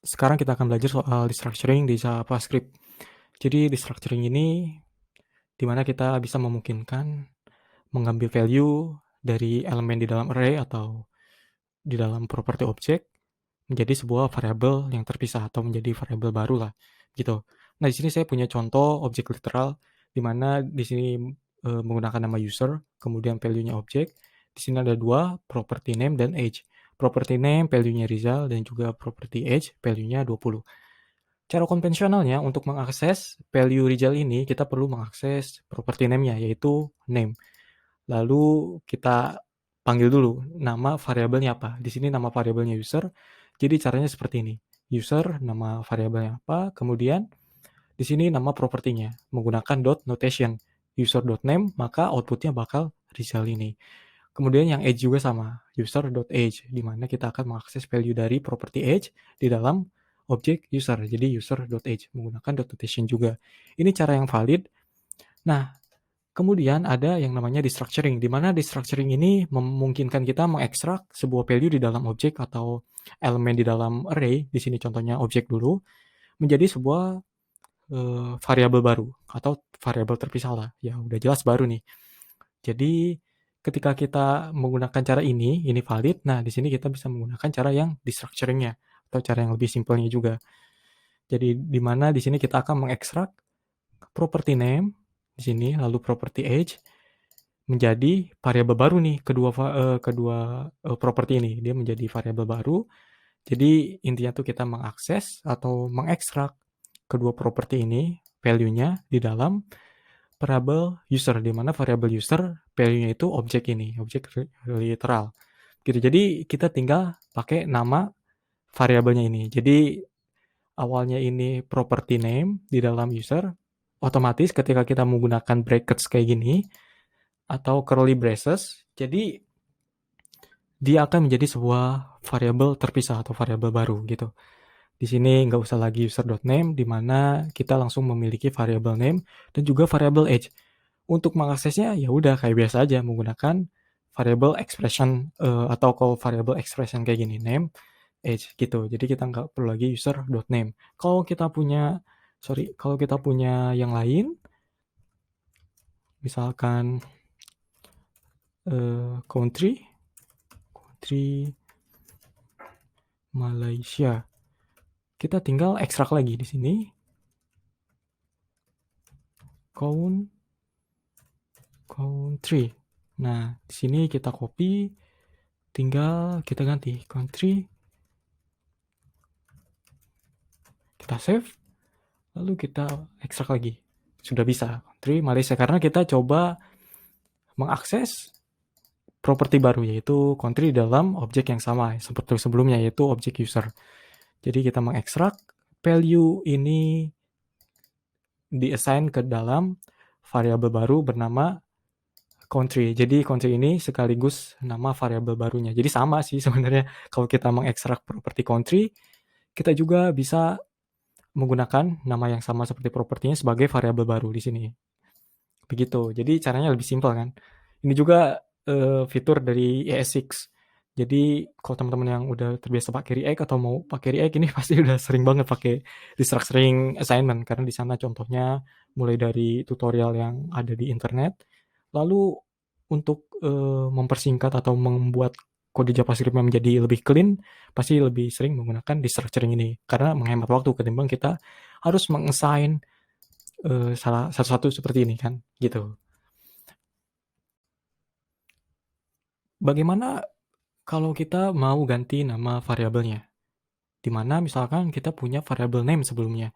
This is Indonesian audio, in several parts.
Sekarang kita akan belajar soal destructuring di JavaScript. Jadi destructuring ini dimana kita bisa memungkinkan mengambil value dari elemen di dalam array atau di dalam properti objek menjadi sebuah variabel yang terpisah atau menjadi variabel baru lah gitu. Nah, di sini saya punya contoh objek literal di mana di sini menggunakan nama user, kemudian value-nya objek. Di sini ada dua, property name dan age. Property name value-nya Rizal dan juga property age value-nya 20. Cara konvensionalnya untuk mengakses value Rizal ini kita perlu mengakses property name-nya yaitu name. Lalu kita panggil dulu nama variabelnya apa. Di sini nama variabelnya user. Jadi caranya seperti ini. User nama variabelnya apa, kemudian di sini nama propertinya menggunakan dot notation user.name, maka outputnya bakal Rizal ini. Kemudian yang age juga sama, user.age, di mana kita akan mengakses value dari property age di dalam objek user. Jadi user.age menggunakan dot notation juga. Ini cara yang valid. Nah, kemudian ada yang namanya destructuring, di mana destructuring ini memungkinkan kita mengekstrak sebuah value di dalam objek atau elemen di dalam array, di sini contohnya objek dulu, menjadi sebuah variabel baru atau variabel terpisah lah. Ya udah jelas baru nih. Jadi ketika kita menggunakan cara ini valid. Nah, di sini kita bisa menggunakan cara yang destructuring-nya atau cara yang lebih simpelnya juga. Jadi di mana di sini kita akan mengekstrak property name di sini lalu property age menjadi variabel baru nih kedua properti ini. Dia menjadi variabel baru. Jadi intinya tuh kita mengakses atau mengekstrak kedua properti ini value-nya di dalam variabel user, di mana variabel user value-nya itu objek ini, objek literal. Gitu. Jadi kita tinggal pakai nama variabelnya ini. Jadi awalnya ini property name di dalam user, otomatis ketika kita menggunakan brackets kayak gini atau curly braces, jadi dia akan menjadi sebuah variabel terpisah atau variabel baru gitu. Di sini nggak usah lagi user.name, di mana kita langsung memiliki variabel name dan juga variabel age. Untuk mengaksesnya ya udah kayak biasa aja menggunakan variable expression atau call variable expression kayak gini, name, age gitu. Jadi kita nggak perlu lagi user.name. Kalau kita punya yang lain, misalkan country Malaysia, kita tinggal ekstrak lagi di sini country. Nah, di sini kita copy, tinggal kita ganti country, kita save, lalu kita ekstrak lagi. Sudah bisa country Malaysia karena kita coba mengakses properti baru yaitu country dalam objek yang sama seperti sebelumnya yaitu objek user. Jadi kita mengekstrak value ini diassign ke dalam variabel baru bernama country. Jadi country ini sekaligus nama variabel barunya. Jadi sama sih sebenarnya kalau kita mengekstrak properti country, kita juga bisa menggunakan nama yang sama seperti propertinya sebagai variabel baru di sini. Begitu. Jadi caranya lebih simpel kan. Ini juga fitur dari ES6. Jadi kalau teman-teman yang udah terbiasa pakai React atau mau pakai React ini pasti udah sering banget pakai destructuring assignment karena di sana contohnya mulai dari tutorial yang ada di internet. Lalu untuk mempersingkat atau membuat kode JavaScript menjadi lebih clean, pasti lebih sering menggunakan destructuring ini karena menghemat waktu ketimbang kita harus mengassign salah satu-satu seperti ini kan, gitu. Bagaimana kalau kita mau ganti nama variabelnya? Di mana misalkan kita punya variabel name sebelumnya.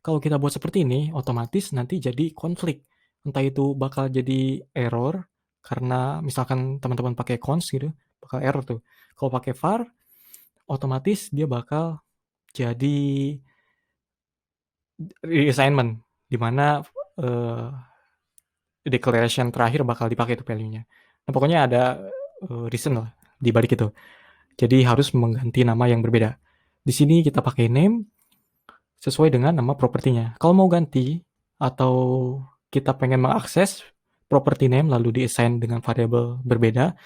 Kalau kita buat seperti ini, otomatis nanti jadi konflik. Entah itu bakal jadi error karena misalkan teman-teman pakai const gitu, bakal error tuh. Kalau pakai var, otomatis dia bakal jadi reassignment di mana declaration terakhir bakal dipakai itu value-nya. Nah, pokoknya ada reason lah di balik itu. Jadi harus mengganti nama yang berbeda. Di sini kita pakai name sesuai dengan nama propertinya. Kalau mau ganti atau kita pengen mengakses property name lalu diassign dengan variabel berbeda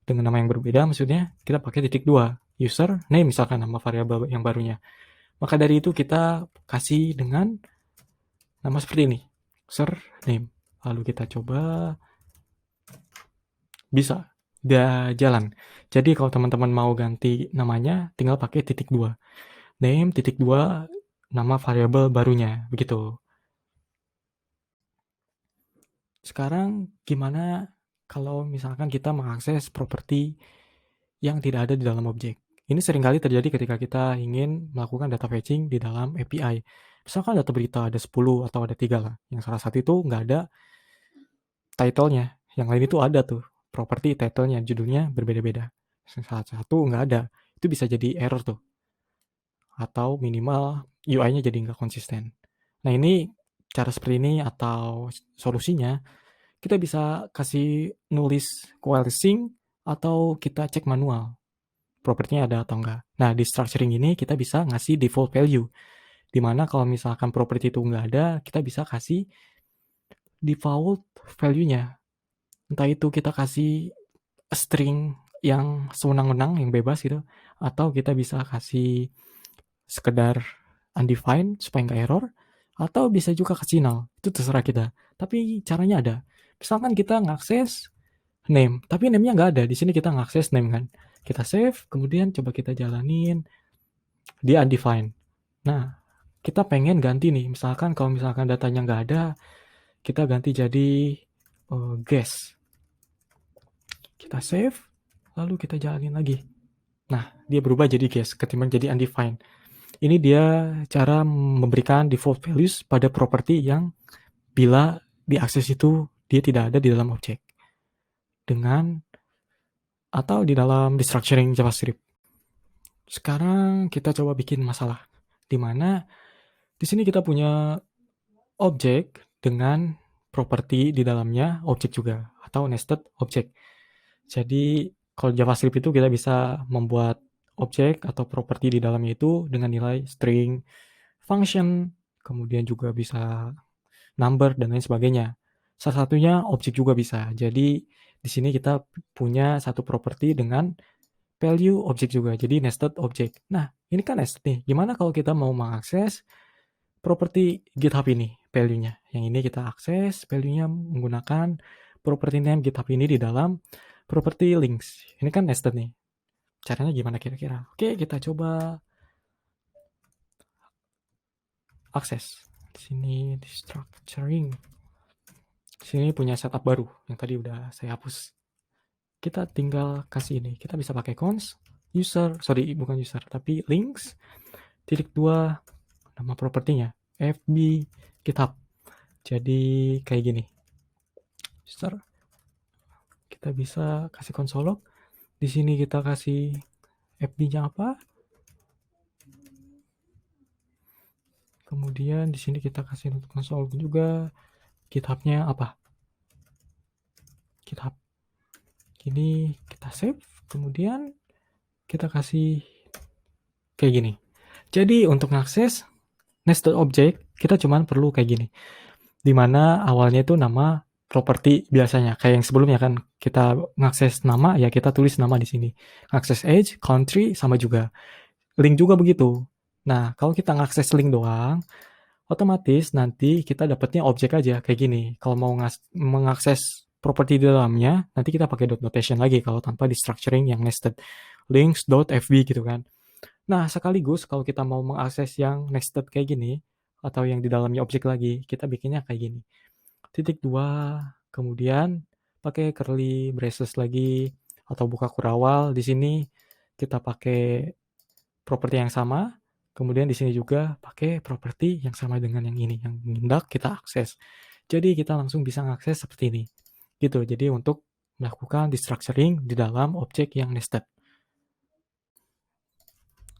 dengan nama yang berbeda, maksudnya kita pakai titik 2 user name misalkan nama variabel yang barunya. Maka dari itu kita kasih dengan nama seperti ini, username. Lalu kita coba, bisa, udah jalan. Jadi kalau teman-teman mau ganti namanya, tinggal pakai titik 2. Name, titik 2, nama variabel barunya, begitu. Sekarang gimana kalau misalkan kita mengakses properti yang tidak ada di dalam objek? Ini seringkali terjadi ketika kita ingin melakukan data fetching di dalam API. Misalkan data berita ada 10 atau ada 3 lah. Yang salah satu itu nggak ada title-nya. Yang lain itu ada tuh. Properti title-nya, judulnya berbeda-beda. Salah satu nggak ada. Itu bisa jadi error tuh. Atau minimal UI-nya jadi nggak konsisten. Nah ini cara seperti ini atau solusinya, kita bisa kasih nulis coalescing atau kita cek manual propertinya ada atau enggak. Nah, di structuring ini kita bisa ngasih default value, di mana kalau misalkan properti itu enggak ada, kita bisa kasih default value-nya. Entah itu kita kasih string yang sewenang-wenang, yang bebas gitu, atau kita bisa kasih sekedar undefined supaya nggak error, atau bisa juga kasih null, itu terserah kita. Tapi caranya ada. Misalkan kita ngakses name, tapi name-nya nggak ada. Di sini kita ngakses name kan. Kita save, kemudian coba kita jalanin, dia undefined. Nah, kita pengen ganti nih, misalkan kalau misalkan datanya nggak ada, kita ganti jadi guess. Kita save, lalu kita jalanin lagi. Nah, dia berubah jadi guess, ketimbang jadi undefined. Ini dia cara memberikan default values pada properti yang bila diakses itu dia tidak ada di dalam objek. Dengan atau di dalam destructuring JavaScript. Sekarang kita coba bikin masalah, di mana di sini kita punya objek dengan properti di dalamnya objek juga, atau nested object. Jadi kalau JavaScript itu kita bisa membuat objek atau properti di dalamnya itu dengan nilai string, function, kemudian juga bisa number dan lain sebagainya. Salah satunya objek juga bisa. Jadi di sini kita punya satu properti dengan value objek juga. Jadi nested object. Nah, ini kan nested nih. Gimana kalau kita mau mengakses properti GitHub ini, value-nya. Yang ini kita akses value-nya menggunakan property name GitHub ini di dalam property links. Ini kan nested nih. Caranya gimana kira-kira? Oke, kita coba akses. Di sini di structuring. Di sini punya setup baru yang tadi udah saya hapus. Kita tinggal kasih ini. Kita bisa pakai cons user, sorry bukan user, tapi links titik 2 nama propertinya FB GitHub. Jadi kayak gini. User kita bisa kasih console log. Di sini kita kasih FB-nya apa? Kemudian di sini kita kasih untuk console log juga GitHub-nya apa? GitHub. Ini kita save, kemudian kita kasih kayak gini. Jadi untuk mengakses nested object, kita cuma perlu kayak gini. Dimana awalnya itu nama properti biasanya. Kayak yang sebelumnya kan, kita mengakses nama, ya kita tulis nama di sini. Akses age, country, sama juga. Link juga begitu. Nah, kalau kita ngakses link doang, otomatis nanti kita dapatnya objek aja, kayak gini. Kalau mau mengakses properti di dalamnya, nanti kita pakai dot notation lagi kalau tanpa di structuring yang nested. Links.fb gitu kan. Nah, sekaligus kalau kita mau mengakses yang nested kayak gini, atau yang di dalamnya objek lagi, kita bikinnya kayak gini. Titik 2, kemudian pakai curly braces lagi, atau buka kurawal. Di sini kita pakai properti yang sama, kemudian di sini juga pakai properti yang sama dengan yang ini, yang hendak kita akses. Jadi kita langsung bisa mengakses seperti ini. Gitu, jadi untuk melakukan destructuring di dalam objek yang nested.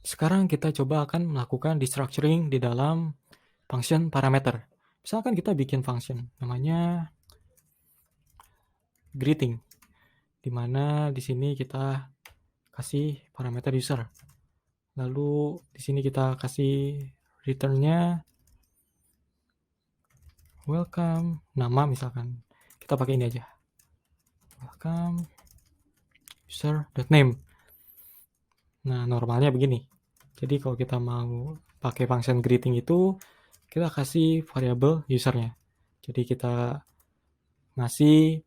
Sekarang kita coba akan melakukan destructuring di dalam function parameter. Misalkan kita bikin function namanya greeting, di mana di sini kita kasih parameter user. Lalu di sini kita kasih return-nya welcome, nama misalkan. Kita pakai ini aja. Welcome user.name. Nah, normalnya begini. Jadi kalau kita mau pakai function greeting itu kita kasih variabel usernya. Jadi kita ngasih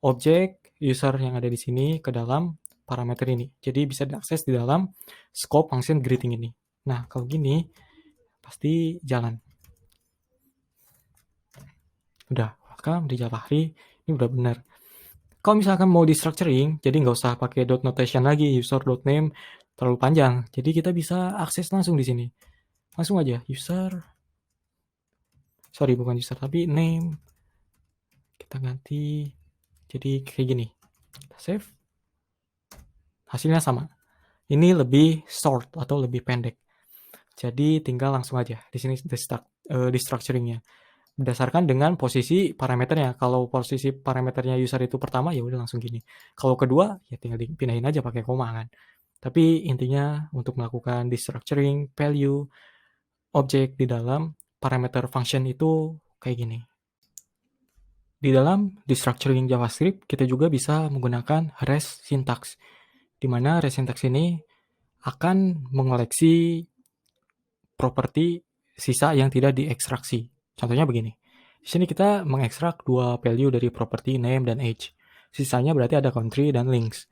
objek user yang ada di sini ke dalam parameter ini. Jadi bisa diakses di dalam scope function greeting ini. Nah, kalau gini pasti jalan. Udah, welcome di Javahri. Ini udah benar. Kalau misalkan mau di structuring, jadi nggak usah pakai dot notation lagi, user.name terlalu panjang. Jadi kita bisa akses langsung di sini. Langsung aja, bukan user, tapi name. Kita ganti, jadi kayak gini. Kita save. Hasilnya sama. Ini lebih short atau lebih pendek. Jadi tinggal langsung aja. Di sini di structuringnya. Berdasarkan dengan posisi parameternya. Kalau posisi parameternya user itu pertama, ya udah langsung gini. Kalau kedua, ya tinggal dipindahin aja pakai koma kan. Tapi intinya untuk melakukan destructuring value objek di dalam parameter function itu kayak gini. Di dalam destructuring JavaScript, kita juga bisa menggunakan REST syntax, di mana REST syntax ini akan mengoleksi properti sisa yang tidak diekstraksi. Contohnya begini. Di sini kita mengekstrak dua value dari properti name dan age. Sisanya berarti ada country dan links.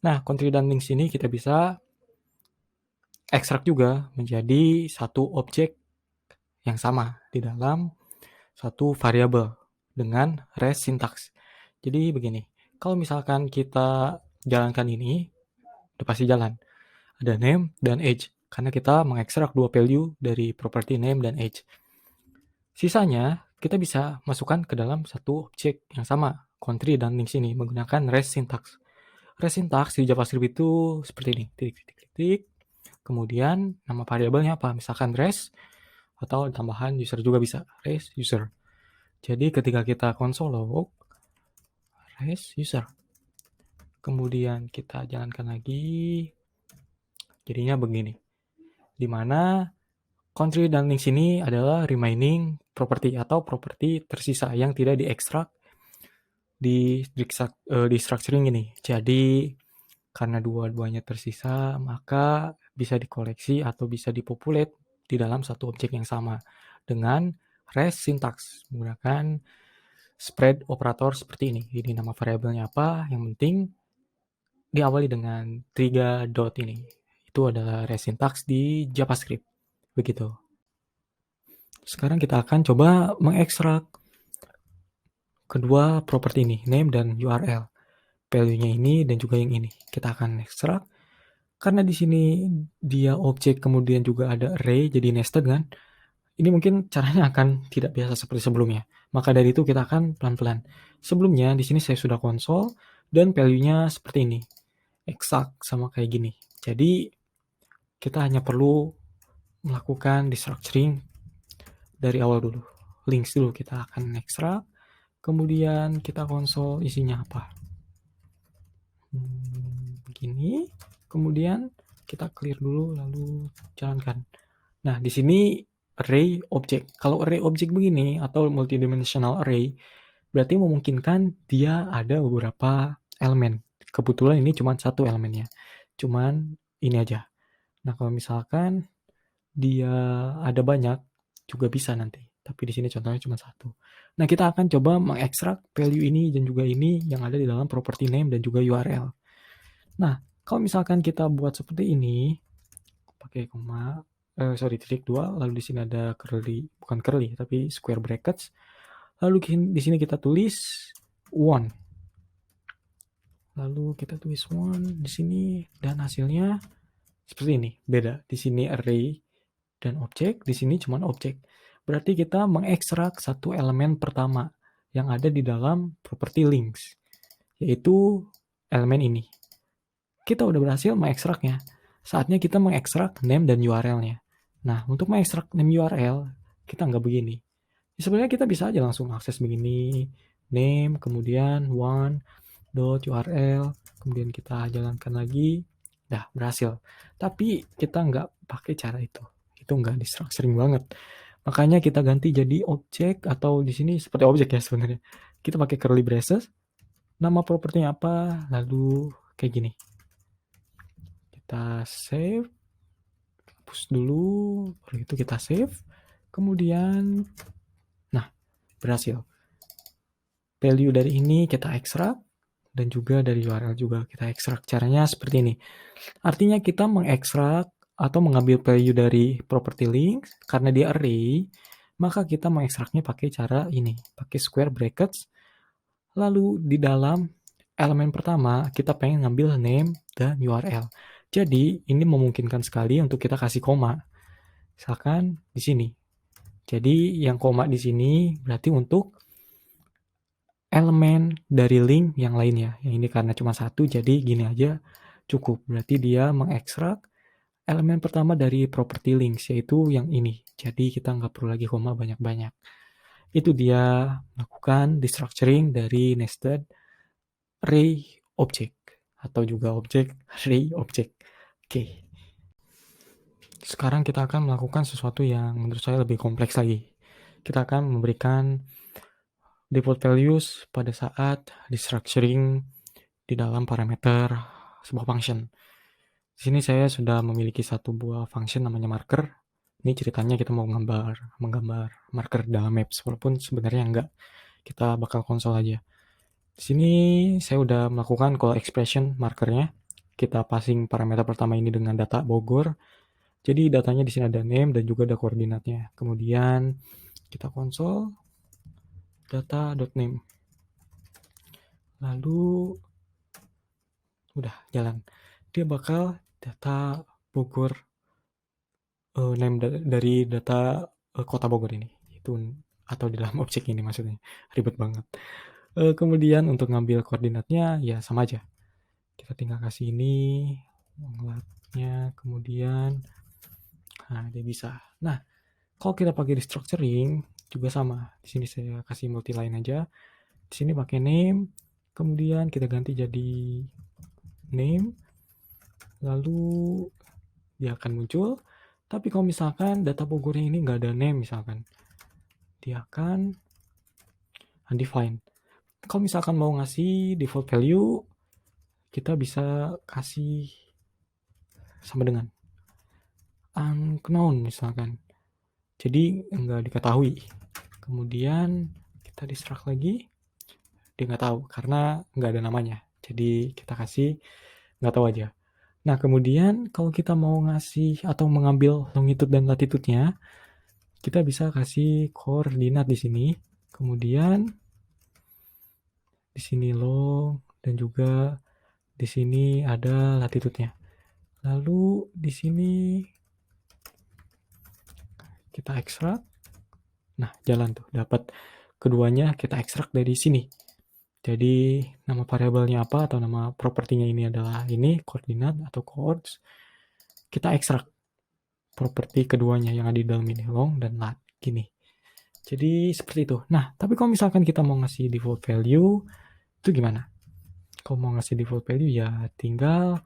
Nah, country dan links ini kita bisa ekstrak juga menjadi satu objek yang sama di dalam satu variabel dengan REST syntax. Jadi begini, kalau misalkan kita jalankan ini, udah pasti jalan. Ada name dan age, karena kita mengekstrak dua value dari properti name dan age. Sisanya, kita bisa masukkan ke dalam satu objek yang sama, country dan links ini, menggunakan REST syntax. REST syntax di JavaScript itu seperti ini, titik, kemudian nama variabelnya apa? Misalkan REST, atau tambahan user juga bisa, REST user. Jadi ketika kita console log, REST user. Kemudian kita jalankan lagi, jadinya begini. Dimana country dan links ini adalah remaining property atau properti tersisa yang tidak diekstrak di structuring ini. Jadi karena dua-duanya tersisa, maka bisa dikoleksi atau bisa dipopulate di dalam satu objek yang sama dengan REST syntax menggunakan spread operator seperti ini. Jadi nama variabelnya apa? Yang penting diawali dengan 3 dot ini. Itu adalah REST syntax di JavaScript. Begitu. Sekarang kita akan coba mengekstrak kedua properti ini, name dan URL. Value-nya ini dan juga yang ini. Kita akan ekstrak. Karena di sini dia objek kemudian juga ada array jadi nested kan. Ini mungkin caranya akan tidak biasa seperti sebelumnya. Maka dari itu kita akan pelan-pelan. Sebelumnya di sini saya sudah konsol dan value-nya seperti ini. Exact sama kayak gini. Jadi kita hanya perlu melakukan destructuring dari awal dulu. Links dulu kita akan ekstrak. Kemudian kita konsol isinya apa. Begini. Kemudian kita clear dulu lalu jalankan. Nah, di sini array object. Kalau array object begini atau multidimensional array berarti memungkinkan dia ada beberapa elemen. Kebetulan ini cuma satu elemennya. Cuman ini aja. Nah, kalau misalkan dia ada banyak juga bisa nanti. Tapi di sini contohnya cuma satu. Nah, kita akan coba mengekstrak value ini dan juga ini yang ada di dalam property name dan juga URL. Nah, kalau misalkan kita buat seperti ini, pakai koma, titik 2, lalu di sini ada bukan curly, tapi square brackets. Lalu di sini kita tulis 1. Lalu kita tulis 1 di sini dan hasilnya seperti ini. Beda. Di sini array dan objek, di sini cuma objek. Berarti kita mengekstrak satu elemen pertama yang ada di dalam property links, yaitu elemen ini. Kita udah berhasil mengekstraknya. Saatnya kita mengekstrak name dan URL-nya. Nah, untuk mengekstrak name URL, kita nggak begini. Sebenarnya kita bisa aja langsung akses begini, name, kemudian one.url, kemudian kita jalankan lagi, dah berhasil. Tapi kita nggak pakai cara itu. Itu nggak di-structuring banget. Makanya kita ganti jadi objek atau di sini seperti objek ya sebenarnya. Kita pakai curly braces, nama propertinya apa, lalu kayak gini. Kita save, hapus dulu, baru itu kita save. Kemudian, nah, berhasil. Value dari ini kita ekstrak, dan juga dari URL juga kita ekstrak. Caranya seperti ini. Artinya kita mengekstrak atau mengambil value dari property link, karena dia array, maka kita mengekstraknya pakai cara ini, pakai square brackets. Lalu di dalam elemen pertama, kita pengen ngambil name dan URL. Jadi, ini memungkinkan sekali untuk kita kasih koma. Misalkan di sini. Jadi, yang koma di sini berarti untuk elemen dari link yang lainnya. Yang ini karena cuma satu, jadi gini aja cukup. Berarti dia mengekstrak elemen pertama dari property links, yaitu yang ini. Jadi, kita nggak perlu lagi koma banyak-banyak. Itu dia melakukan destructuring dari nested array object atau juga objek array object. Oke. Sekarang kita akan melakukan sesuatu yang menurut saya lebih kompleks lagi. Kita akan memberikan default values pada saat destructuring di dalam parameter sebuah function. Di sini saya sudah memiliki satu buah function namanya marker. Ini ceritanya kita mau menggambar marker dalam maps, walaupun sebenarnya enggak. Kita bakal konsol aja. Di sini saya udah melakukan call expression markernya. Kita passing parameter pertama ini dengan data Bogor. Jadi datanya di sini ada name dan juga ada koordinatnya. Kemudian kita konsol data.name. Lalu udah jalan. Dia bakal data Bogor name dari data kota Bogor ini. Itu atau di dalam objek ini maksudnya. Ribet banget. Kemudian untuk ngambil koordinatnya ya sama aja. Kita tinggal kasih ini ngelatnya, kemudian nah dia bisa. Nah, kalau kita pakai restructuring juga sama. Di sini saya kasih multiline aja. Di sini pakai name, kemudian kita ganti jadi name, lalu dia akan muncul. Tapi kalau misalkan data Bogornya ini nggak ada name misalkan, dia akan undefined. Kalau misalkan mau ngasih default value, kita bisa kasih sama dengan unknown misalkan. Jadi nggak diketahui. Kemudian kita destruct lagi, dia nggak tahu karena nggak ada namanya. Jadi kita kasih nggak tahu aja. Nah kemudian kalau kita mau ngasih atau mengambil longitude dan latitude-nya, kita bisa kasih koordinat di sini. Kemudian di sini long dan juga di sini ada latitude-nya. Lalu di sini kita ekstrak. Nah, jalan tuh, dapat keduanya kita ekstrak dari sini. Jadi, nama variabelnya apa atau nama propertinya ini adalah ini, koordinat atau coords. Kita ekstrak properti keduanya yang ada di dalam ini, long dan lat, gini. Jadi, seperti itu. Nah, tapi kalau misalkan kita mau ngasih default value, itu gimana? Kalau mau ngasih default value, ya tinggal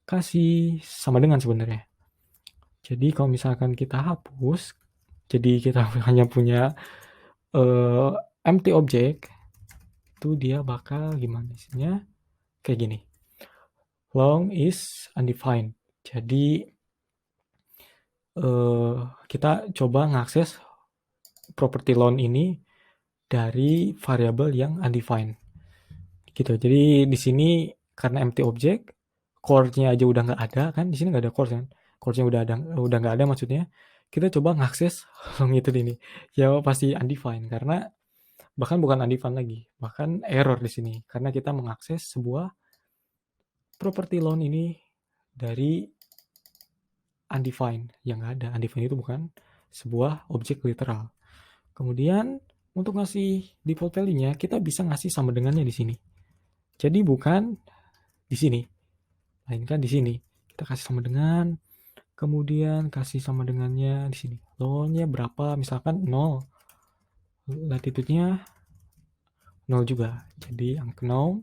kasih sama dengan sebenarnya. Jadi, kalau misalkan kita hapus, jadi kita hanya punya empty object, itu dia bakal gimana isinya? Kayak gini. Long is undefined. Jadi kita coba ngakses property long ini dari variabel yang undefined. Gitu. Jadi di sini karena empty object, core-nya aja udah nggak ada kan? Di sini nggak ada core kan? Core-nya udah nggak ada maksudnya. Kita coba ngakses long itu ini. Ya pasti undefined karena bahkan bukan undefined lagi, bahkan error di sini karena kita mengakses sebuah property loan ini dari undefined yang nggak ada. Undefined itu bukan sebuah objek literal. Kemudian untuk ngasih default value-nya kita bisa ngasih sama dengannya di sini. Jadi bukan di sini, melainkan di sini. Kita kasih sama dengan, kemudian kasih sama dengannya di sini. Loan-nya berapa? Misalkan 0. Latitude-nya 0 juga. Jadi unknown,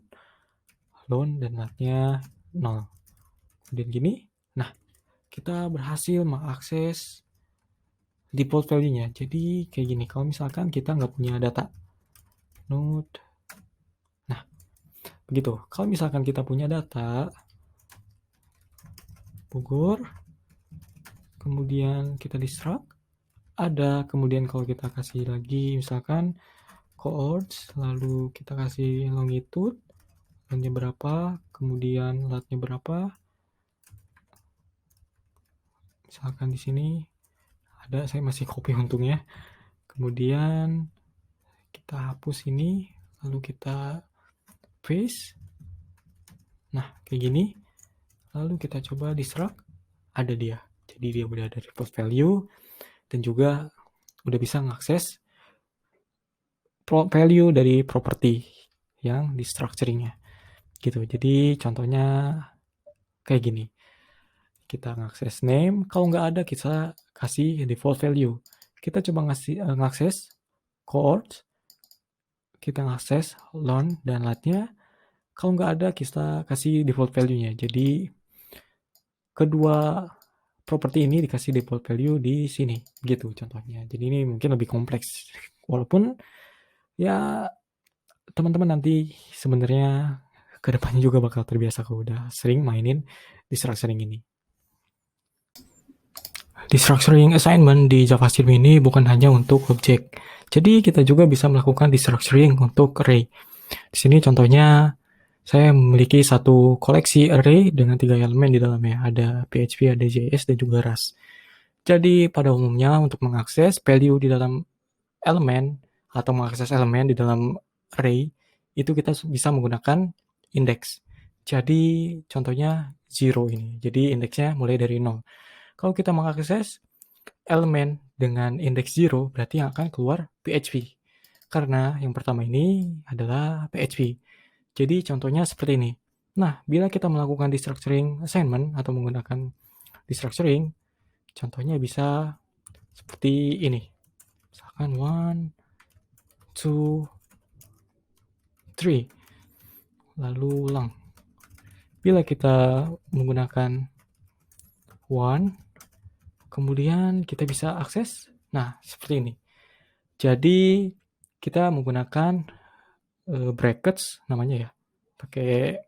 loan dan lat-nya 0. Kemudian gini. Nah, kita berhasil mengakses default value-nya. Jadi kayak gini. Kalau misalkan kita nggak punya data node. Nah, begitu. Kalau misalkan kita punya data Bogor, kemudian kita destruct, ada, kemudian kalau kita kasih lagi misalkan coords, lalu kita kasih longitude, nya berapa, kemudian latnya berapa. Misalkan di sini ada, saya masih copy untungnya. Kemudian kita hapus ini, lalu kita paste. Nah, kayak gini. Lalu kita coba destruct, ada dia. Jadi dia udah ada default value dan juga udah bisa mengakses value dari property yang di structuring-nya. Gitu. Jadi contohnya kayak gini. Kita ngakses name, kalau nggak ada kita kasih default value. Kita coba ngakses coords, kita ngakses learn dan latnya. Kalau nggak ada kita kasih default value-nya. Jadi kedua properti ini dikasih default value di sini, gitu contohnya. Jadi ini mungkin lebih kompleks. Walaupun ya teman-teman nanti sebenarnya kedepannya juga bakal terbiasa kalau udah sering mainin destructuring ini. Destructuring assignment di JavaScript ini bukan hanya untuk objek. Jadi kita juga bisa melakukan destructuring untuk array. Di sini contohnya saya memiliki satu koleksi array dengan 3 elemen di dalamnya. Ada PHP, ada JS, dan juga Rust. Jadi pada umumnya untuk mengakses value di dalam elemen atau mengakses elemen di dalam array, itu kita bisa menggunakan index. Jadi contohnya 0 ini. Jadi indeksnya mulai dari 0. Kalau kita mengakses elemen dengan indeks 0, berarti yang akan keluar PHP. Karena yang pertama ini adalah PHP. Jadi contohnya seperti ini. Nah, bila kita melakukan destructuring assignment atau menggunakan destructuring, contohnya bisa seperti ini. Misalkan 1, 2, 3. Lalu ulang. Bila kita menggunakan 1, kemudian kita bisa akses. Nah, seperti ini. Jadi kita menggunakan brackets namanya ya. Pakai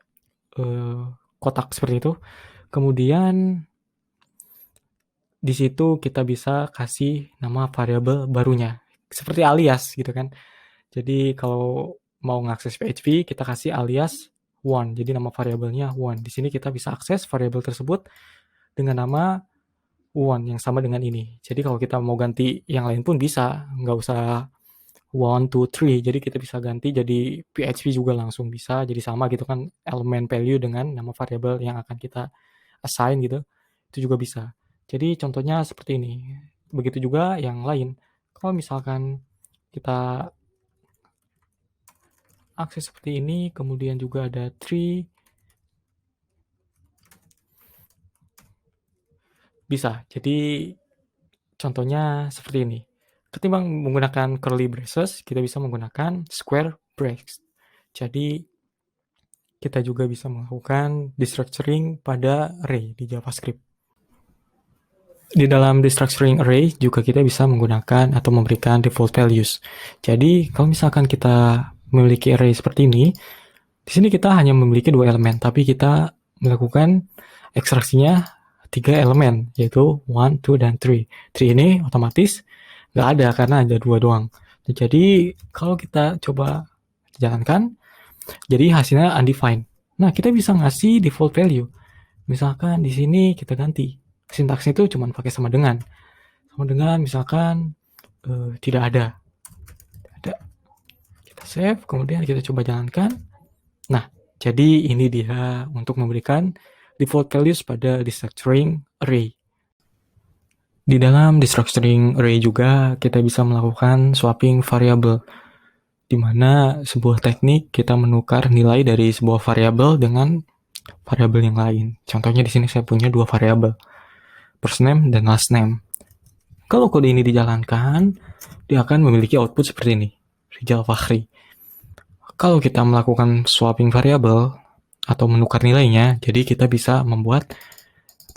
kotak seperti itu. Kemudian di situ kita bisa kasih nama variabel barunya. Seperti alias gitu kan. Jadi kalau mau ngakses PHP, kita kasih alias 1. Jadi nama variabelnya 1. Di sini kita bisa akses variabel tersebut dengan nama 1 yang sama dengan ini. Jadi kalau kita mau ganti yang lain pun bisa. Nggak usah 1, 2, 3. Jadi kita bisa ganti jadi PHP juga langsung bisa. Jadi sama gitu kan, elemen value dengan nama variabel yang akan kita assign gitu. Itu juga bisa. Jadi contohnya seperti ini. Begitu juga yang lain. Kalau misalkan kita akses seperti ini, kemudian juga ada tree, bisa. Jadi contohnya seperti ini. Ketimbang menggunakan curly braces, kita bisa menggunakan square braces. Jadi kita juga bisa melakukan destructuring pada array di JavaScript. Di dalam destructuring array juga kita bisa menggunakan atau memberikan default values. Jadi kalau misalkan kita memiliki array seperti ini, di sini kita hanya memiliki 2 elemen, tapi kita melakukan ekstraksinya 3 elemen, yaitu 1, 2, dan 3. 3 ini otomatis nggak ada karena ada 2 doang. Jadi kalau kita coba jalankan, jadi hasilnya undefined. Nah, kita bisa ngasih default value. Misalkan di sini kita ganti. Sintaksnya itu cuma pakai sama dengan. Sama dengan misalkan tidak ada. Kita save, kemudian kita coba jalankan. Nah, jadi ini dia untuk memberikan default values pada destructuring array. Di dalam destructuring array juga kita bisa melakukan swapping variable, di mana sebuah teknik kita menukar nilai dari sebuah variabel dengan variabel yang lain. Contohnya di sini saya punya 2 variabel, first name dan last name. Kalau kode ini dijalankan, dia akan memiliki output seperti ini, Rijal Fakhri. Kalau kita melakukan swapping variabel atau menukar nilainya, jadi kita bisa membuat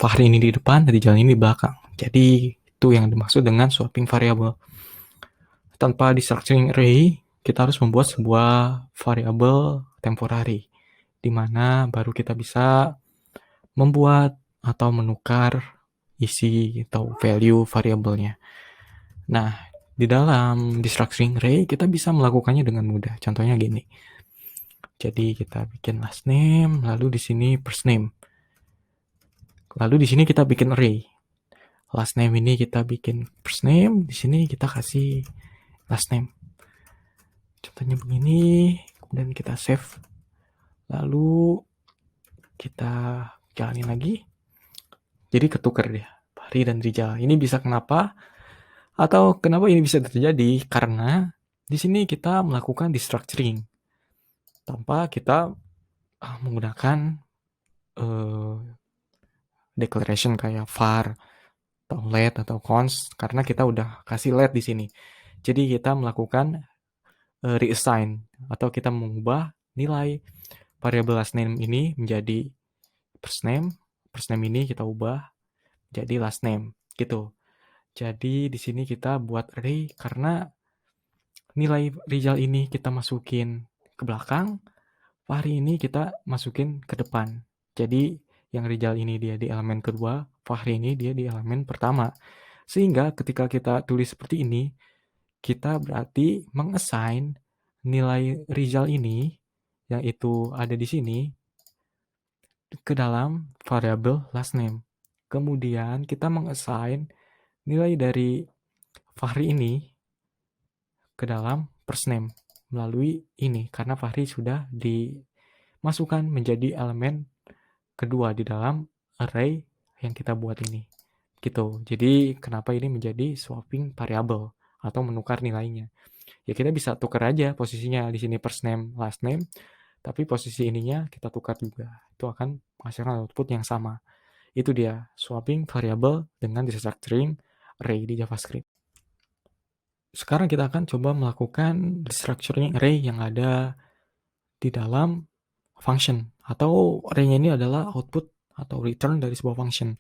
Fakhri ini di depan dan Rijal ini di belakang. Jadi itu yang dimaksud dengan swapping variabel. Tanpa destructuring array, kita harus membuat sebuah variabel temporary, di mana baru kita bisa membuat atau menukar isi atau value variabelnya. Nah, di dalam destructuring array kita bisa melakukannya dengan mudah. Contohnya gini. Jadi kita bikin last name, lalu di sini first name. Lalu di sini kita bikin array. Last name ini kita bikin first name, di sini kita kasih last name. Contohnya begini, kemudian kita save. Lalu kita jalanin lagi. Jadi ketukar dia, Fahri dan Rijal. Ini bisa kenapa? Atau kenapa ini bisa terjadi? Karena di sini kita melakukan destructuring tanpa kita menggunakan declaration kayak var atau let atau const, karena kita udah kasih let di sini. Jadi kita melakukan reassign atau kita mengubah nilai variable last name ini menjadi first name. First name ini kita ubah jadi last name gitu. Jadi di sini kita buat array karena nilai Rizal ini kita masukin ke belakang, Fahri ini kita masukin ke depan. Jadi yang Rizal ini dia di elemen kedua, Fahri ini dia di elemen pertama. Sehingga ketika kita tulis seperti ini, kita berarti mengassign nilai Rizal ini yang itu ada di sini ke dalam variabel last name. Kemudian kita mengassign nilai dari Fahri ini ke dalam first name melalui ini karena Fahri sudah dimasukkan menjadi elemen kedua di dalam array yang kita buat ini. Gitu. Jadi kenapa ini menjadi swapping variable atau menukar nilainya. Ya kita bisa tukar aja posisinya di sini first name, last name, tapi posisi ininya kita tukar juga. Itu akan menghasilkan output yang sama. Itu dia swapping variable dengan destructuring array di JavaScript. Sekarang kita akan coba melakukan destructuring array yang ada di dalam function atau array-nya ini adalah output atau return dari sebuah function.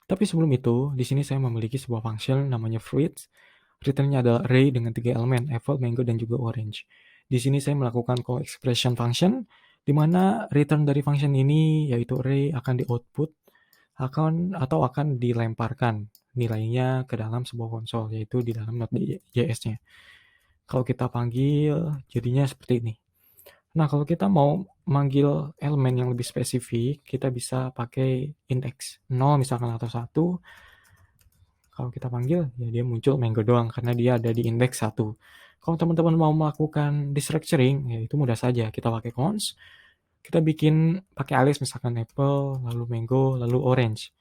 Tapi sebelum itu, di sini saya memiliki sebuah function namanya fruits. Return-nya adalah array dengan 3 elemen, apple, mango, dan juga orange. Di sini saya melakukan call expression function, di mana return dari function ini yaitu array akan di-output atau akan dilemparkan nilainya ke dalam sebuah konsol, yaitu di dalam Node.js-nya. Kalau kita panggil, jadinya seperti ini. Nah, kalau kita mau manggil elemen yang lebih spesifik, kita bisa pakai index 0 misalkan atau 1. Kalau kita panggil, ya dia muncul mango doang karena dia ada di index 1. Kalau teman-teman mau melakukan destructuring, ya itu mudah saja. Kita pakai const, kita bikin pakai alias misalkan apple, lalu mango, lalu orange.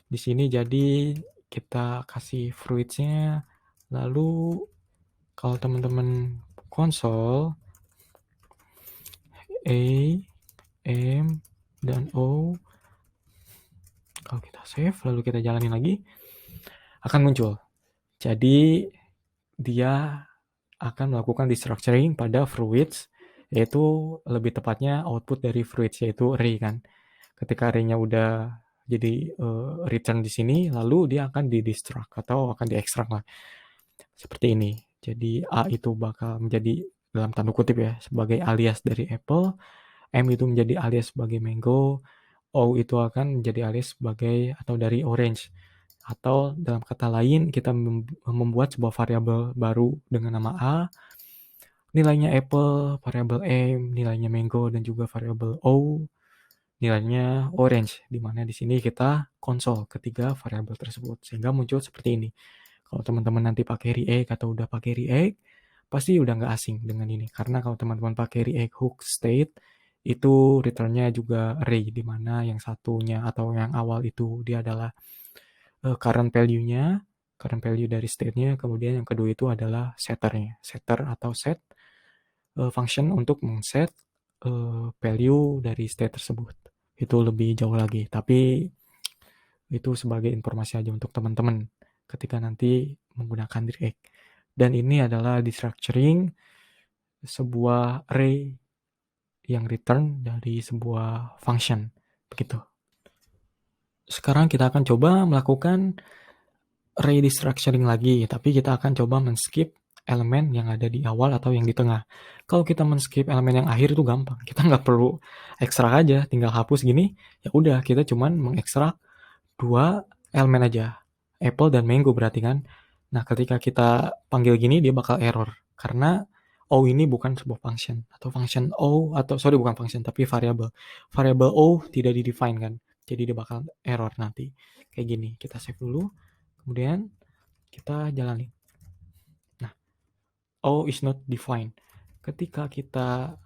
Di sini jadi kita kasih fruits-nya, lalu kalau teman-teman konsol A, M, dan O, kalau kita save lalu kita jalanin lagi, akan muncul. Jadi dia akan melakukan destructuring pada fruits, yaitu lebih tepatnya output dari fruits, yaitu array kan. Ketika array-nya udah jadi return di sini, lalu dia akan di-destruct atau akan diekstrak lah. Seperti ini. Jadi A itu bakal menjadi dalam tanda kutip ya sebagai alias dari apple, M itu menjadi alias sebagai mango, O itu akan menjadi alias sebagai atau dari orange. Atau dalam kata lain kita membuat sebuah variabel baru dengan nama A, nilainya apple, variabel M, nilainya mango, dan juga variabel O, nilainya orange, di mana di sini kita konsol ketiga variabel tersebut sehingga muncul seperti ini. Kalau teman-teman nanti pakai React atau udah pakai React, pasti udah nggak asing dengan ini. Karena kalau teman-teman pakai React hook state, itu return-nya juga array, di mana yang satunya atau yang awal itu dia adalah current value-nya, current value dari state-nya, kemudian yang kedua itu adalah setter-nya. Setter atau set function untuk men-set value dari state tersebut. Itu lebih jauh lagi, tapi itu sebagai informasi aja untuk teman-teman ketika nanti menggunakan React. Dan ini adalah destructuring sebuah array yang return dari sebuah function. Begitu. Sekarang kita akan coba melakukan array destructuring lagi, tapi kita akan coba men-skip elemen yang ada di awal atau yang di tengah. Kalau kita men-skip elemen yang akhir itu gampang. Kita nggak perlu ekstrak aja, tinggal hapus gini, ya udah kita cuman mengekstrak 2 elemen aja, apple dan mango berarti kan. Nah, ketika kita panggil gini dia bakal error karena O ini bukan sebuah function atau function O atau sorry bukan function tapi variable. Variable O tidak di-define kan. Jadi dia bakal error nanti. Kayak gini, kita save dulu. Kemudian kita jalani. Nah, O is not defined. Ketika kita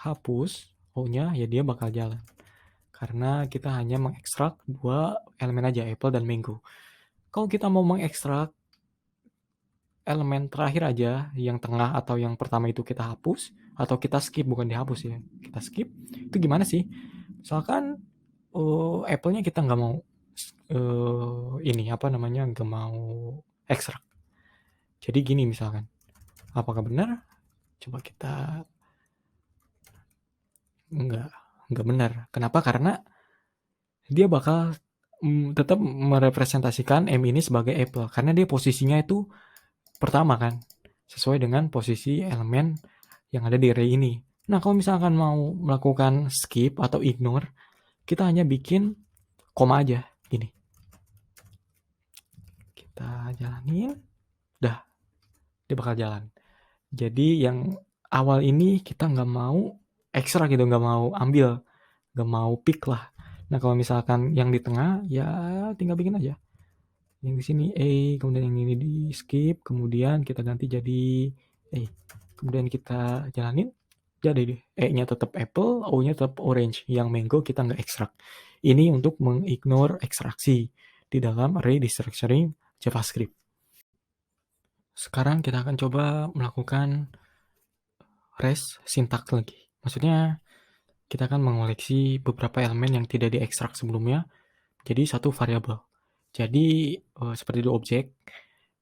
hapus O-nya ya dia bakal jalan. Karena kita hanya mengekstrak dua elemen aja, apple dan mango. Kalau kita mau mengekstrak elemen terakhir aja, yang tengah atau yang pertama itu kita hapus, atau kita skip, bukan dihapus ya, kita skip, itu gimana sih? Misalkan apple-nya kita nggak mau ini apa namanya nggak mau ekstrak. Jadi gini misalkan, apakah benar? Coba kita nggak benar. Kenapa? Karena dia bakal tetap merepresentasikan M ini sebagai apple karena dia posisinya itu pertama kan, sesuai dengan posisi elemen yang ada di array ini. Nah, kalau misalkan mau melakukan skip atau ignore, kita hanya bikin koma aja, gini. Kita jalanin, dah, dia bakal jalan. Jadi yang awal ini kita nggak mau ekstra gitu, nggak mau ambil, nggak mau pick lah. Nah, kalau misalkan yang di tengah, ya tinggal bikin aja. Yang di sini A, kemudian yang ini di skip, kemudian kita ganti jadi A. Kemudian kita jalanin, jadi deh. E-nya tetap apple, O-nya tetap orange. Yang mango kita nggak ekstrak. Ini untuk mengignore ekstraksi di dalam array destructuring JavaScript. Sekarang kita akan coba melakukan res syntax lagi. Maksudnya kita akan mengoleksi beberapa elemen yang tidak diekstrak sebelumnya jadi satu variabel. Jadi seperti di objek,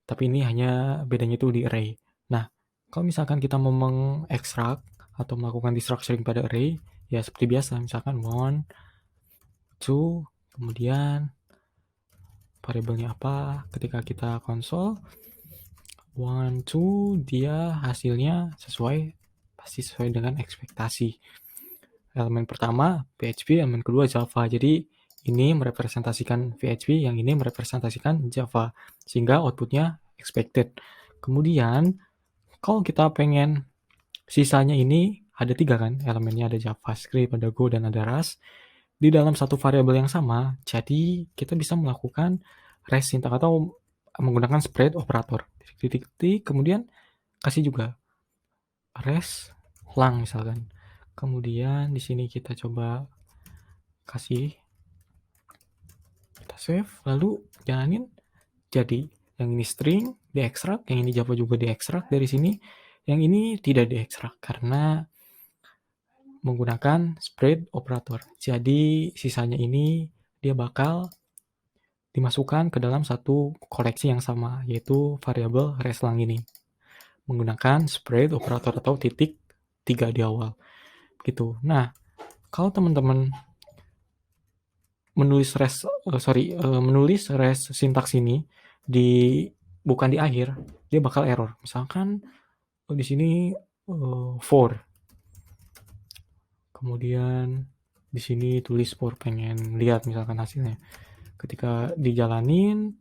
tapi ini hanya bedanya itu di array. Nah, kalau misalkan kita mau mengekstrak atau melakukan destructuring pada array, ya seperti biasa, misalkan 1, 2, kemudian variabelnya apa, ketika kita konsol, 1, 2, dia hasilnya pasti sesuai dengan ekspektasi. Elemen pertama PHP, elemen kedua Java. Jadi ini merepresentasikan PHP, yang ini merepresentasikan Java. Sehingga outputnya expected. Kemudian kalau kita pengen sisanya ini ada 3 kan, elemennya ada JavaScript, ada Go, dan ada Rust. Di dalam satu variabel yang sama, jadi kita bisa melakukan res syntax atau menggunakan spread operator. Titik-titik, kemudian kasih juga res lang misalkan. Kemudian di sini kita coba kasih, kita save, lalu jalanin, jadi yang ini string diekstrak, yang ini Java juga diekstrak dari sini, yang ini tidak diekstrak karena menggunakan spread operator. Jadi sisanya ini dia bakal dimasukkan ke dalam satu koleksi yang sama, yaitu variabel reslang ini menggunakan spread operator atau titik 3 di awal gitu. Nah, kalau teman-teman menulis res sintaks ini bukan di akhir, dia bakal error. Misalkan di sini for, kemudian di sini tulis for, pengen lihat misalkan hasilnya. Ketika dijalanin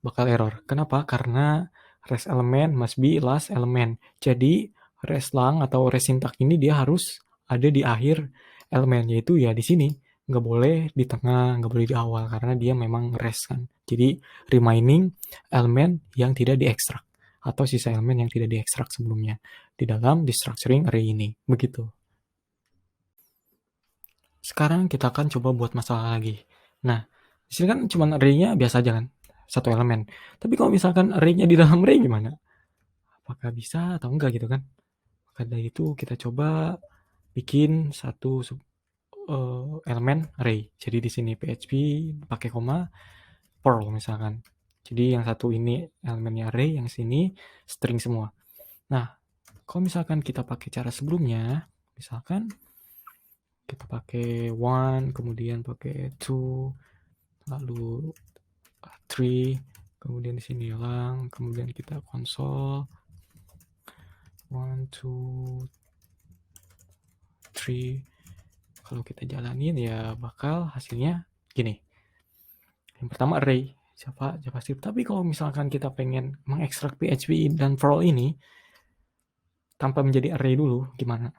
bakal error. Kenapa? Karena res element must be last element. Jadi res lang atau res syntax ini dia harus ada di akhir elemen, yaitu ya di sini. Nggak boleh di tengah, nggak boleh di awal, karena dia memang res kan. Jadi remaining elemen yang tidak diekstrak atau sisa elemen yang tidak diekstrak sebelumnya di dalam destructuring array ini. Begitu. Sekarang kita akan coba buat masalah lagi. Nah, di sini kan cuma array-nya biasa aja kan, satu elemen. Tapi kalau misalkan array-nya di dalam array gimana? Apakah bisa atau enggak gitu kan? Maka dari itu kita coba bikin satu elemen array. Jadi di sini PHP pakai koma, Perl misalkan. Jadi yang satu ini elemennya array, yang sini string semua. Nah, kalau misalkan kita pakai cara sebelumnya, misalkan kita pakai 1, kemudian pakai 2, lalu 3, kemudian di sini lang, kemudian kita konsol 1, 2, 3. Kalau kita jalanin ya bakal hasilnya gini. Yang pertama array, JavaScript. Tapi kalau misalkan kita pengen mengekstrak PHP dan Perl ini tanpa menjadi array dulu, gimana?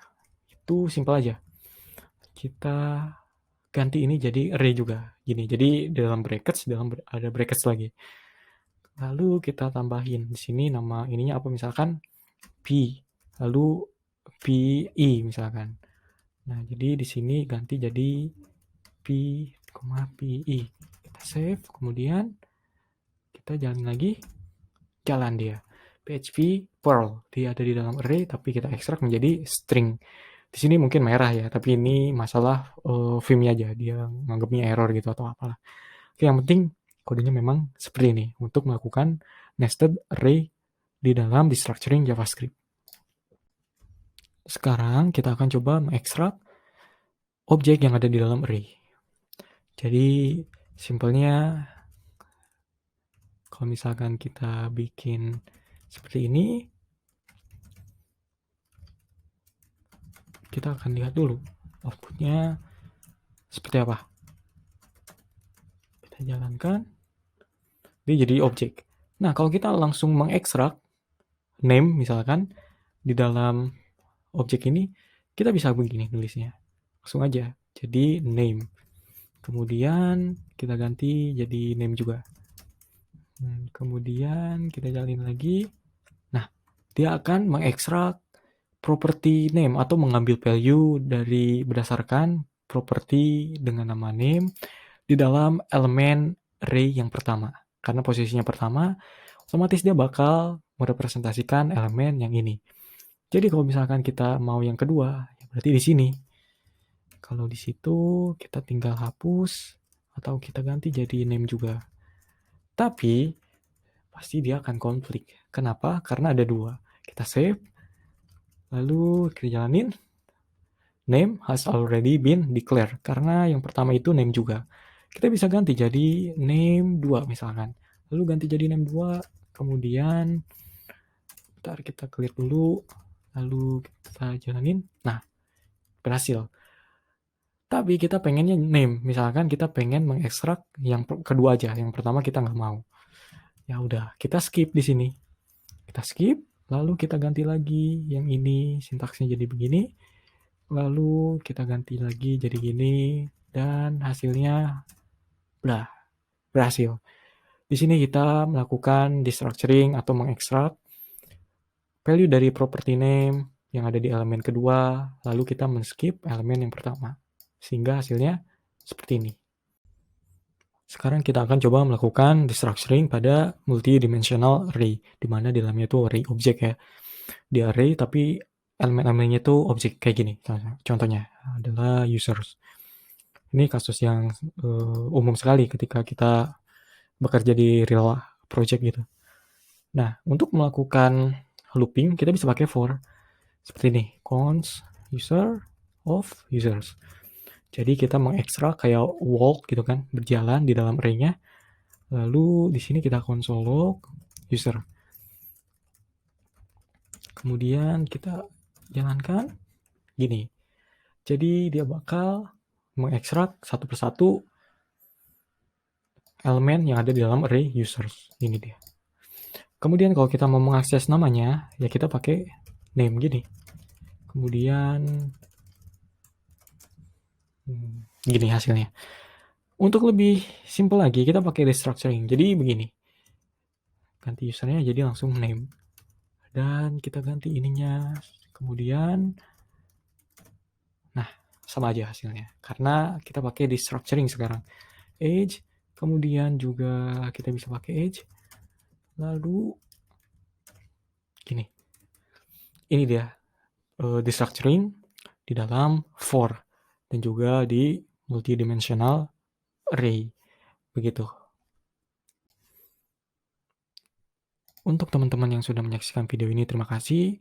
Itu simpel aja. Kita ganti ini jadi array juga. Gini, jadi dalam brackets, ada brackets lagi. Lalu kita tambahin di sini nama ininya apa, misalkan P, lalu PI misalkan. Nah, jadi di sini ganti jadi P, PI. Kita save, kemudian kita jalan lagi, jalan dia. PHP Perl, dia ada di dalam array tapi kita ekstrak menjadi string. Di sini mungkin merah ya, tapi ini masalah Vim-nya aja, dia nganggapnya error gitu atau apalah. Oke, yang penting kodenya memang seperti ini untuk melakukan nested array di dalam destructuring JavaScript. Sekarang kita akan coba mengekstrak objek yang ada di dalam array. Jadi simpelnya kalau misalkan kita bikin seperti ini, kita akan lihat dulu outputnya seperti apa. Kita jalankan, dia jadi objek. Nah, kalau kita langsung mengekstrak name misalkan di dalam objek ini, kita bisa begini nulisnya. Langsung aja, jadi name. Kemudian kita ganti jadi name juga. Kemudian kita jalin lagi. Nah, dia akan mengekstrak property name atau mengambil value dari berdasarkan property dengan nama name di dalam elemen array yang pertama. Karena posisinya pertama, otomatis dia bakal merepresentasikan elemen yang ini. Jadi kalau misalkan kita mau yang kedua, ya berarti di sini. Kalau di situ kita tinggal hapus atau kita ganti jadi name juga. Tapi pasti dia akan konflik. Kenapa? Karena ada dua. Kita save, lalu kita jalanin. Name has already been declared. Karena yang pertama itu name juga. Kita bisa ganti jadi name 2 misalkan. Lalu ganti jadi name 2. Kemudian bentar kita clear dulu. Lalu kita jalanin. Nah, berhasil. Tapi kita pengennya name. Misalkan kita pengen mengekstrak yang kedua aja. Yang pertama kita nggak mau. Ya udah, kita skip di sini. Kita skip. Lalu kita ganti lagi yang ini. Sintaksnya jadi begini. Lalu kita ganti lagi jadi gini, dan hasilnya berhasil. Di sini kita melakukan destructuring atau mengekstrak value dari property name yang ada di elemen kedua, lalu kita men-skip elemen yang pertama, sehingga hasilnya seperti ini. Sekarang kita akan coba melakukan destructuring pada multidimensional array, di mana di dalamnya itu array objek ya. Di array tapi elemen-elemennya itu objek kayak gini. Contohnya adalah users. Ini kasus yang umum sekali ketika kita bekerja di real project gitu. Nah, untuk melakukan looping kita bisa pakai for. Seperti ini, const user of users. Jadi kita mengekstrak kayak walk gitu kan, berjalan di dalam array-nya. Lalu di sini kita console log user. Kemudian kita jalankan gini. Jadi dia bakal mengekstrak satu persatu elemen yang ada di dalam array users. Ini dia. Kemudian kalau kita mau mengakses namanya, ya kita pakai name gini. Kemudian gini hasilnya. Untuk lebih simple lagi, kita pakai restructuring. Jadi begini. Ganti usernya jadi langsung name. Dan kita ganti ininya. Kemudian nah, sama aja hasilnya. Karena kita pakai restructuring sekarang. Age, kemudian juga kita bisa pakai age. Lalu gini. Ini dia destructuring di dalam for dan juga di multidimensional array. Begitu. Untuk teman-teman yang sudah menyaksikan video ini, terima kasih.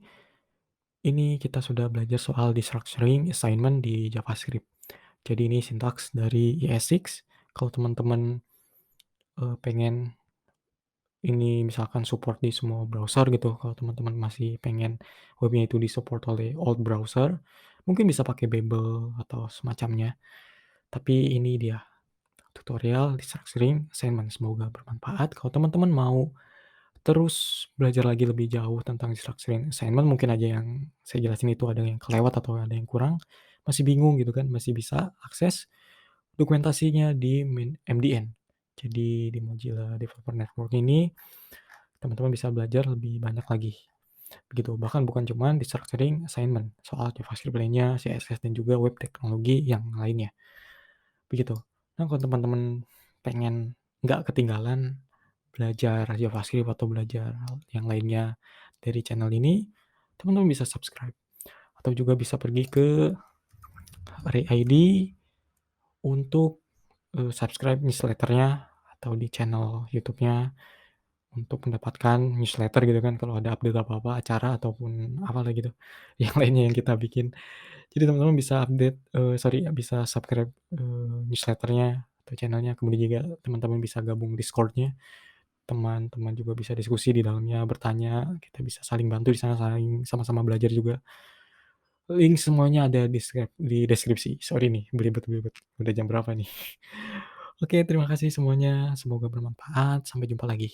Ini kita sudah belajar soal destructuring assignment di JavaScript. Jadi ini sintaks dari ES6. Kalau teman-teman pengen ini misalkan support di semua browser gitu, kalau teman-teman masih pengen webnya itu disupport oleh old browser, mungkin bisa pakai Babel atau semacamnya. Tapi ini dia tutorial, restructuring, assignment. Semoga bermanfaat. Kalau teman-teman mau terus belajar lagi lebih jauh tentang restructuring assignment, mungkin aja yang saya jelasin itu ada yang kelewat atau ada yang kurang, masih bingung gitu kan, masih bisa akses dokumentasinya di MDN. Jadi di Mozilla Developer Network ini teman-teman bisa belajar lebih banyak lagi, begitu. Bahkan bukan cuman restructuring assignment, soal JavaScript lainnya, CSS, dan juga web teknologi yang lainnya, begitu. Nah, kalau teman-teman pengen nggak ketinggalan belajar JavaScript atau belajar hal yang lainnya dari channel ini, teman-teman bisa subscribe atau juga bisa pergi ke Array ID untuk, subscribe newsletter-nya atau di channel YouTube-nya untuk mendapatkan newsletter gitu kan kalau ada update apa-apa, acara ataupun apalah gitu, yang lainnya yang kita bikin. Jadi teman-teman bisa update bisa subscribe, newsletter-nya atau channel-nya, kemudian juga teman-teman bisa gabung Discord-nya. Teman-teman juga bisa diskusi di dalamnya, bertanya, kita bisa saling bantu di sana, saling sama-sama belajar juga. Link semuanya ada di deskripsi. Sorry nih, belibet-belibet. Udah jam berapa nih? Oke, terima kasih semuanya, semoga bermanfaat, sampai jumpa lagi.